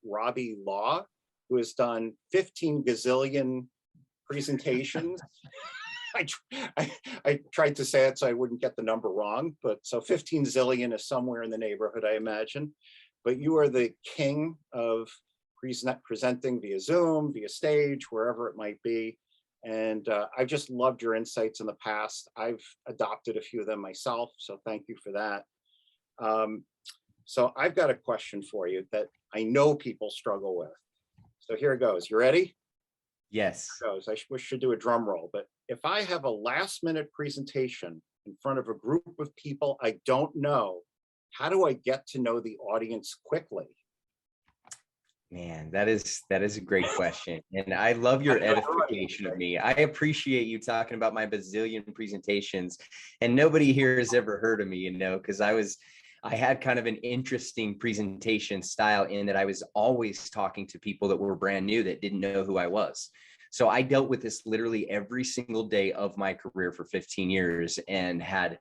Robbie Law, who has done 15 gazillion presentations. I tried to say it so I wouldn't get the number wrong, but so 15 zillion is somewhere in the neighborhood, I imagine. But you are the king of presenting via Zoom, via stage, wherever it might be. And I've just loved your insights in the past. I've adopted a few of them myself, so thank you for that. So I've got a question for you that I know people struggle with. So here it goes. You ready? Yes. Here it goes. I should do a drum roll, but if I have a last minute presentation in front of a group of people I don't know, how do I get to know the audience quickly? Man, that is a great question. And I love your edification of me. I appreciate you talking about my bazillion presentations, and nobody here has ever heard of me, because I had kind of an interesting presentation style in that I was always talking to people that were brand new that didn't know who I was. So I dealt with this literally every single day of my career for 15 years and had,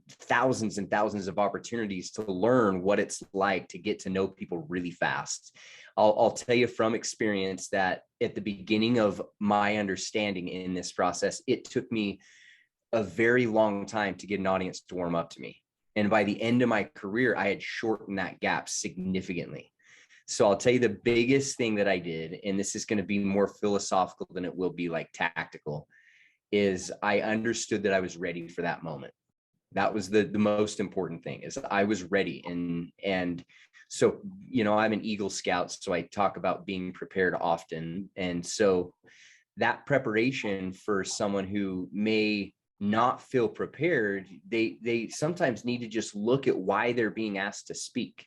thousands and thousands of opportunities to learn what it's like to get to know people really fast. I'll tell you from experience that at the beginning of my understanding in this process, it took me a very long time to get an audience to warm up to me. And by the end of my career, I had shortened that gap significantly. So I'll tell you the biggest thing that I did, and this is going to be more philosophical than it will be like tactical, is I understood that I was ready for that moment. That was the most important thing, is I was ready. And so, I'm an Eagle Scout, so I talk about being prepared often. And so that preparation for someone who may not feel prepared, they sometimes need to just look at why they're being asked to speak.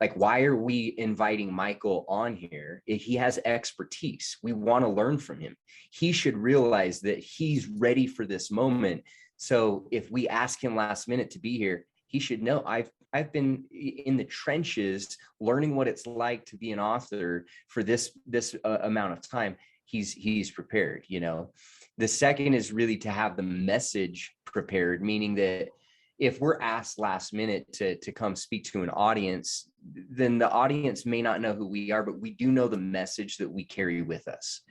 Like, why are we inviting Michael on here? If he has expertise, we want to learn from him. He should realize that he's ready for this moment. So if we ask him last minute to be here, he should know I've been in the trenches learning what it's like to be an author for this amount of time. He's prepared. The second is really to have the message prepared, meaning that if we're asked last minute to come speak to an audience, then the audience may not know who we are, but we do know the message that we carry with us.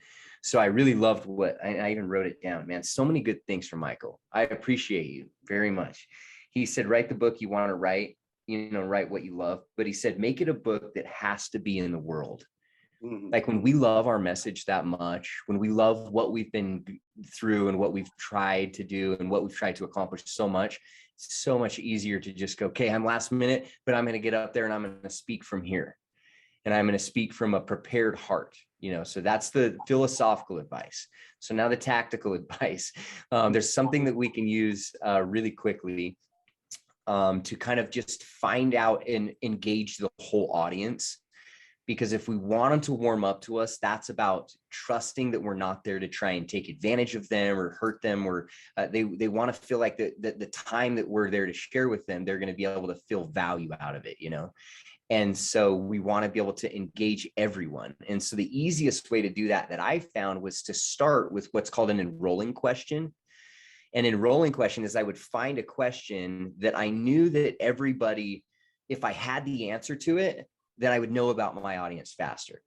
So I really loved what I even wrote it down, man. So many good things from Michael. I appreciate you very much. He said, write the book you want to write, write what you love. But he said, make it a book that has to be in the world. Mm-hmm. Like, when we love our message that much, when we love what we've been through and what we've tried to do and what we've tried to accomplish so much, it's so much easier to just go, okay, I'm last minute, but I'm going to get up there and I'm going to speak from here. And I'm going to speak from a prepared heart, so that's the philosophical advice. So now the tactical advice, there's something that we can use really quickly to kind of just find out and engage the whole audience. Because if we want them to warm up to us, that's about trusting that we're not there to try and take advantage of them or hurt them, or they want to feel like the time that we're there to share with them, they're going to be able to feel value out of it, And so we want to be able to engage everyone. And so the easiest way to do that I found was to start with what's called an enrolling question. An enrolling question is I would find a question that I knew that everybody, if I had the answer to it, then I would know about my audience faster.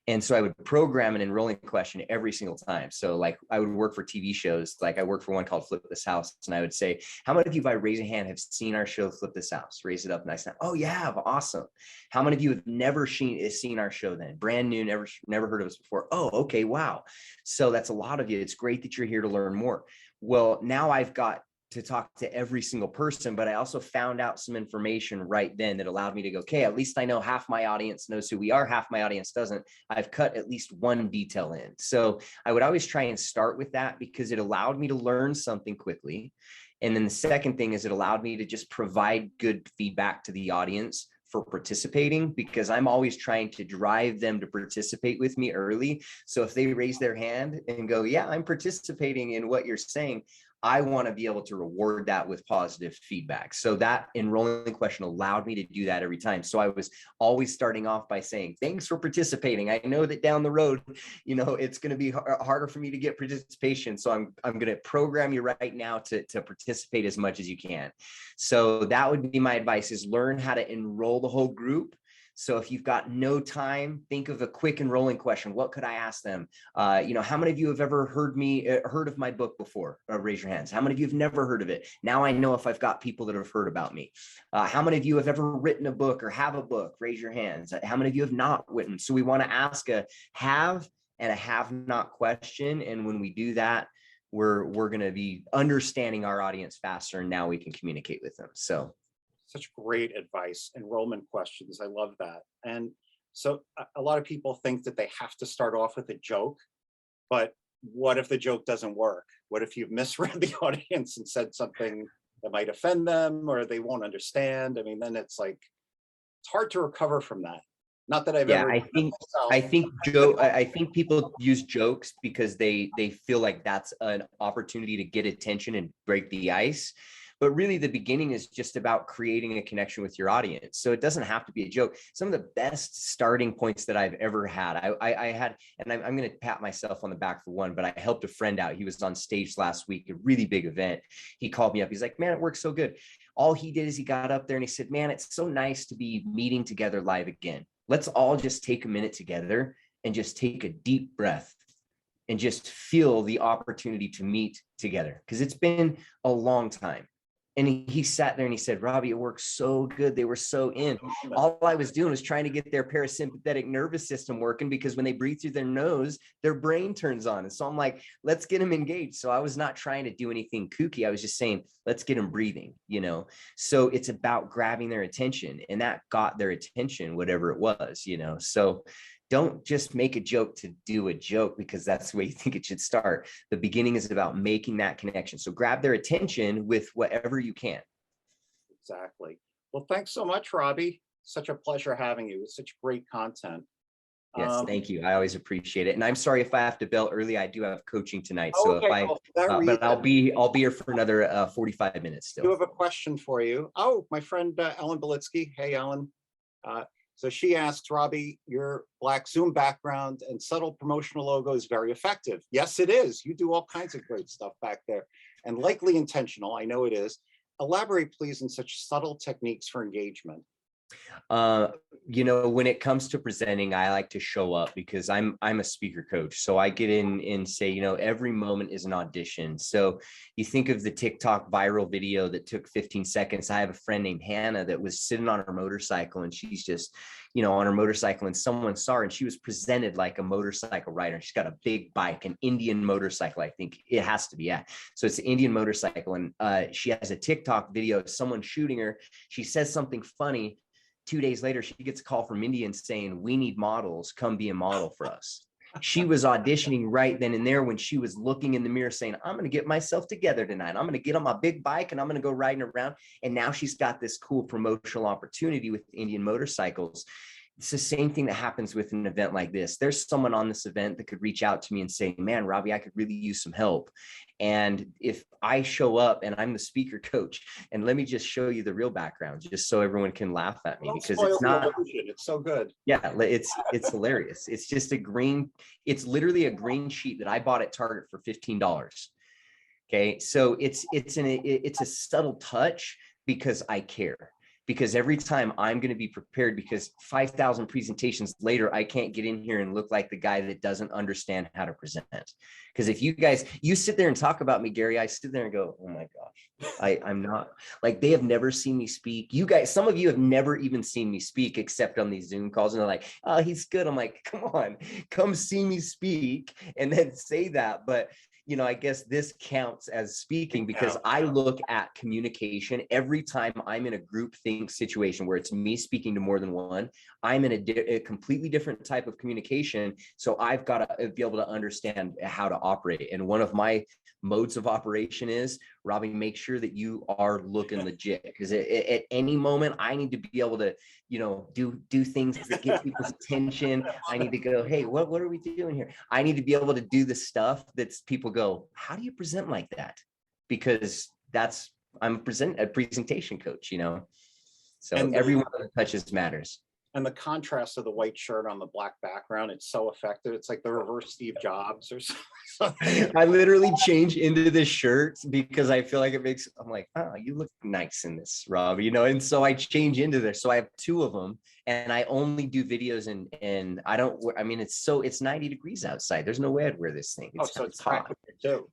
And so I would program an enrolling question every single time. So like, I would work for TV shows. Like, I worked for one called Flip This House. And I would say, how many of you, if I raise a hand, have seen our show Flip This House? Raise it up. And I said, oh yeah, awesome. How many of you have never seen our show then? Brand new, never heard of us before. Oh, okay, wow. So that's a lot of you. It's great that you're here to learn more. Well, now I've got to talk to every single person, but I also found out some information right then that allowed me to go, okay, at least I know half my audience knows who we are, half my audience doesn't. I've cut at least one detail in. So I would always try and start with that because it allowed me to learn something quickly. And then the second thing is it allowed me to just provide good feedback to the audience for participating, because I'm always trying to drive them to participate with me early. So if they raise their hand and go, yeah, I'm participating in what you're saying, I want to be able to reward that with positive feedback. So that enrolling question allowed me to do that every time. So I was always starting off by saying, thanks for participating. I know that down the road, it's going to be harder for me to get participation. So I'm going to program you right now to participate as much as you can. So that would be my advice, is learn how to enroll the whole group So if you've got no time, think of a quick and rolling question. What could I ask them? How many of you have ever heard of my book before? Raise your hands. How many of you have never heard of it? Now I know if I've got people that have heard about me. How many of you have ever written a book or have a book? Raise your hands. How many of you have not written? So we want to ask a have and a have not question. And when we do that, we're going to be understanding our audience faster, and now we can communicate with them. So such great advice. Enrollment questions. I love that. And so a lot of people think that they have to start off with a joke, but what if the joke doesn't work? What if you've misread the audience and said something that might offend them or they won't understand? I mean, then it's hard to recover from that. Not that I've ever. I think people use jokes because they feel like that's an opportunity to get attention and break the ice. But really, the beginning is just about creating a connection with your audience. So it doesn't have to be a joke. Some of the best starting points that I've ever had, I had, and I'm going to pat myself on the back for one, but I helped a friend out. He was on stage last week, a really big event. He called me up. He's like, man, it works so good. All he did is he got up there and he said, man, it's so nice to be meeting together live again. Let's all just take a minute together and just take a deep breath and just feel the opportunity to meet together, because it's been a long time. And he sat there and he said, Robbie, it worked so good. They were so in. All I was doing was trying to get their parasympathetic nervous system working, because when they breathe through their nose, their brain turns on. And so I'm like, let's get them engaged. So I was not trying to do anything kooky. I was just saying, let's get them breathing, So it's about grabbing their attention, and that got their attention, whatever it was, So don't just make a joke to do a joke because that's the way you think it should start. The beginning is about making that connection. So grab their attention with whatever you can. Exactly. Well, thanks so much, Robbie. Such a pleasure having you. It's such great content. Yes, thank you. I always appreciate it. And I'm sorry if I have to bail early. I do have coaching tonight. So okay, but I'll be here for another 45 minutes still. I do have a question for you. Oh, my friend Ellen Belitsky. Hey, Ellen. So she asks, Robbie, your Black Zoom background and subtle promotional logo is very effective. Yes, it is. You do all kinds of great stuff back there, and likely intentional. I know it is. Elaborate, please, on such subtle techniques for engagement. When it comes to presenting, I like to show up because I'm a speaker coach. So I get in and say, every moment is an audition. So you think of the TikTok viral video that took 15 seconds. I have a friend named Hannah that was sitting on her motorcycle, and she's just, on her motorcycle, and someone saw her and she was presented like a motorcycle rider. She's got a big bike, an Indian motorcycle. I think it has to be. Yeah. So it's an Indian motorcycle. And she has a TikTok video of someone shooting her. She says something funny. 2 days later, she gets a call from India saying, we need models, come be a model for us. She was auditioning right then and there when she was looking in the mirror saying, I'm going to get myself together tonight. I'm going to get on my big bike and I'm going to go riding around. And now she's got this cool promotional opportunity with Indian motorcycles. It's the same thing that happens with an event like this. There's someone on this event that could reach out to me and say, man, Robbie, I could really use some help. And if I show up and I'm the speaker coach, and let me just show you the real background, just so everyone can laugh at me, because it's so good. Yeah, it's hilarious. It's just it's literally a green sheet that I bought at Target for $15. Okay. So it's a subtle touch because I care. Because every time I'm going to be prepared, because 5,000 presentations later, I can't get in here and look like the guy that doesn't understand how to present. Because if you sit there and talk about me, Gary, I sit there and go, oh my gosh, I'm not, like, they have never seen me speak. You guys, some of you have never even seen me speak except on these Zoom calls. And they're like, oh, he's good. I'm like, come on, come see me speak and then say that. But I guess this counts as speaking, because I look at communication every time I'm in a group think situation where it's me speaking to more than one. I'm in a completely different type of communication. So I've got to be able to understand how to operate. And one of my modes of operation is, Robbie, make sure that you are looking legit, because at any moment I need to be able to, do things that get people's attention. I need to go, hey, what are we doing here? I need to be able to do the stuff that's people go, how do you present like that? Because I'm a presentation coach, so every one of the touches matters. And the contrast of the white shirt on the black background, it's so effective. It's like the reverse Steve Jobs or something. I literally change into this shirt because I feel like it makes, I'm like, oh, you look nice in this, Rob, you know? And so I change into this. So I have two of them and I only do videos and I don't, I mean, it's 90 degrees outside. There's no way I'd wear this thing. So it's hot. practical too.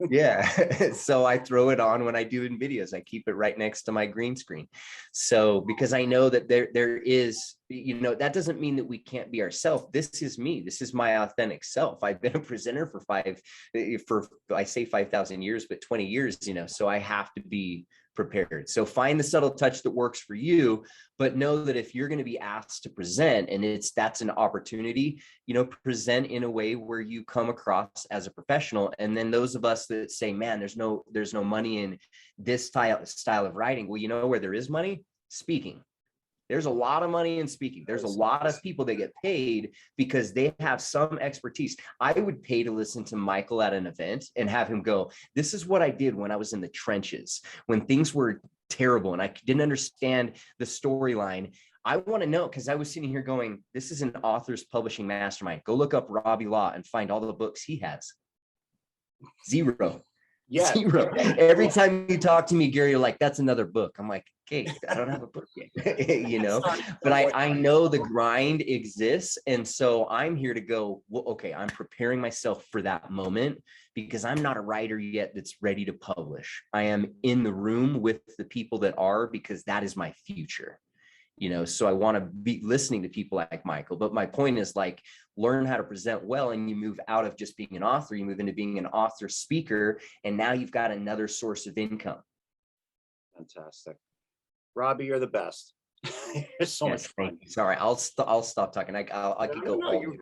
Yeah. So I throw it on when I do in videos. I keep it right next to my green screen. So because I know that there is, you know, that doesn't mean that we can't be ourselves. This is me. This is my authentic self. I've been a presenter for I say 5,000 years, but 20 years, you know, so I have to be prepared. So find the subtle touch that works for you, but know that if you're going to be asked to present and that's an opportunity, you know, present in a way where you come across as a professional. And then those of us that say, man, there's no money in this style of writing. Well, you know where there is money? Speaking. There's a lot of money in speaking. There's a lot of people that get paid because they have some expertise. I would pay to listen to Michael at an event and have him go, this is what I did when I was in the trenches, when things were terrible and I didn't understand the storyline. I want to know, because I was sitting here going, this is an author's publishing mastermind. Go look up Robbie Law and find all the books he has. Zero. Yeah. Zero. Every time you talk to me, Gary, you're like, that's another book. I'm like, okay, I don't have a book yet, you know, but I know the grind exists. And so I'm here to go, well, okay, I'm preparing myself for that moment because I'm not a writer yet that's ready to publish. I am in the room with the people that are, because that is my future. You know, so I want to be listening to people like Michael. But my point is, like, learn how to present well, and you move out of just being an author, you move into being an author speaker, and now you've got another source of income. Fantastic. Robbie, you're the best. It's so much fun. Sorry, I'll stop talking. I'll keep going.